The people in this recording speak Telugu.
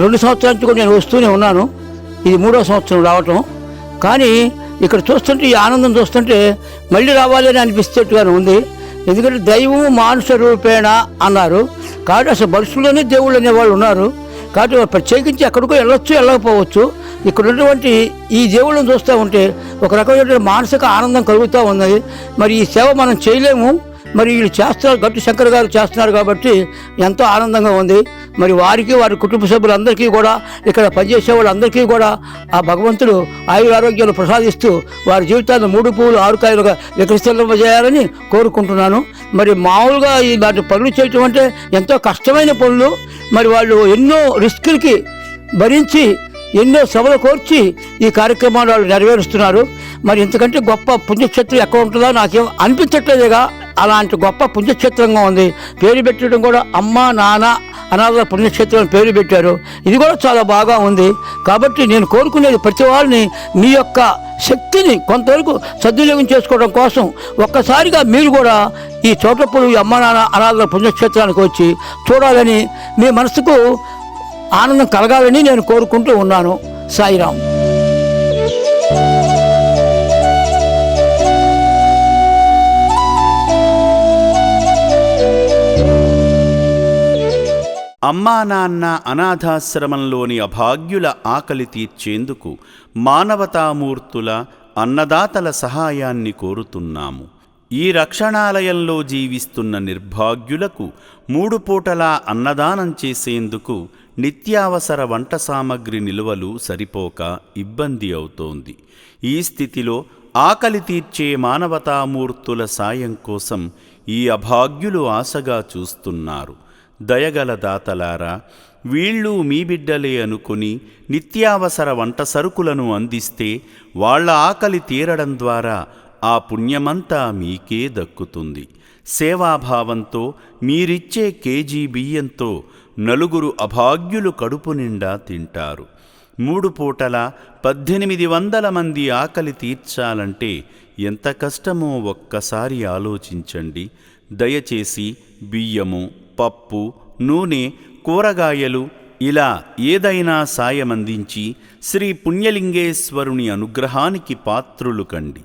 2 సంవత్సరాల నుంచి కూడా నేను వస్తూనే ఉన్నాను. ఇది 3వ సంవత్సరం రావటం. కానీ ఇక్కడ చూస్తుంటే ఈ ఆనందం చూస్తుంటే మళ్ళీ రావాలి అని అనిపిస్తేట్టుగానే ఉంది. ఎందుకంటే దైవము మానుష రూపేణ అన్నారు కాబట్టి అసలు మనుషుల్లోనే దేవుళ్ళు అనేవాళ్ళు ఉన్నారు. కాబట్టి ప్రత్యేకించి ఎక్కడికో వెళ్ళొచ్చు వెళ్ళకపోవచ్చు. ఇక్కడ ఉన్నటువంటి ఈ దేవుళ్ళని చూస్తూ ఉంటే ఒక రకమైన మానసిక ఆనందం కలుగుతూ ఉన్నది. మరి ఈ సేవ మనం చేయలేము, మరి వీళ్ళు చేస్తారు, గట్టు శంకర్ గారు చేస్తున్నారు కాబట్టి ఎంతో ఆనందంగా ఉంది. మరి వారికి వారి కుటుంబ సభ్యులందరికీ కూడా ఇక్కడ పనిచేసే వాళ్ళందరికీ కూడా ఆ భగవంతుడు ఆయురారోగ్యాలు ప్రసాదిస్తూ వారి జీవితాన్ని 3 పువ్వులు 6 కాయలుగా వికసితంపజేయాలని కోరుకుంటున్నాను. మరి మామూలుగా ఈ వాటి పనులు చేయటం అంటే ఎంతో కష్టమైన పనులు. మరి వాళ్ళు ఎన్నో రిస్కులకి భరించి ఎన్నో శ్రమలు కోర్చి ఈ కార్యక్రమాలు వాళ్ళు నెరవేరుస్తున్నారు. మరి ఇంతకంటే గొప్ప పుణ్యక్షేత్రం ఎక్కడ ఉంటుందో నాకేం అనిపించట్లేదుగా. అలాంటి గొప్ప పుణ్యక్షేత్రంగా ఉంది. పేరు పెట్టడం కూడా అమ్మ నాన్న అనాథ పుణ్యక్షేత్రం అని పేరు పెట్టారు. ఇది కూడా చాలా బాగా ఉంది. కాబట్టి నేను కోరుకునేది ప్రతి వాళ్ళని మీ యొక్క శక్తిని కొంతవరకు సద్వినియోగం చేసుకోవడం కోసం ఒక్కసారిగా మీరు కూడా ఈ చోటప్పుడు అమ్మ నాన్న అనాథ పుణ్యక్షేత్రానికి వచ్చి చూడాలని, మీ మనసుకు ఆనందం కలగాలని నేను కోరుకుంటూ ఉన్నాను. సాయిరాం. అమ్మా నాన్న అనాథాశ్రమంలోని అభాగ్యుల ఆకలి తీర్చేందుకు మానవతామూర్తుల అన్నదాతల సహాయాన్ని కోరుతున్నాము. ఈ రక్షణాలయంలో జీవిస్తున్న నిర్భాగ్యులకు 3 పూటలా అన్నదానం చేసేందుకు నిత్యావసర వంట సామగ్రి నిల్వలు సరిపోక ఇబ్బంది అవుతోంది. ఈ స్థితిలో ఆకలి తీర్చే మానవతామూర్తుల సాయం కోసం ఈ అభాగ్యులు ఆశగా చూస్తున్నారు. దయగల దాతలారా, వీళ్ళు మీ బిడ్డలే అనుకుని నిత్యావసర వంట సరుకులను అందిస్తే వాళ్ల ఆకలి తీరడం ద్వారా ఆ పుణ్యమంతా మీకే దక్కుతుంది. సేవాభావంతో మీరిచ్చే కేజీ బియ్యంతో 4 అభాగ్యులు కడుపు నిండా తింటారు. 3 పూటల 1800 మంది ఆకలి తీర్చాలంటే ఎంత కష్టమో ఒక్కసారి ఆలోచించండి. దయచేసి బియ్యము, పప్పు, నూనె, కూరగాయలు ఇలా ఏదైనా సాయమందించి శ్రీ పుణ్యలింగేశ్వరుని అనుగ్రహానికి పాత్రులు కండి.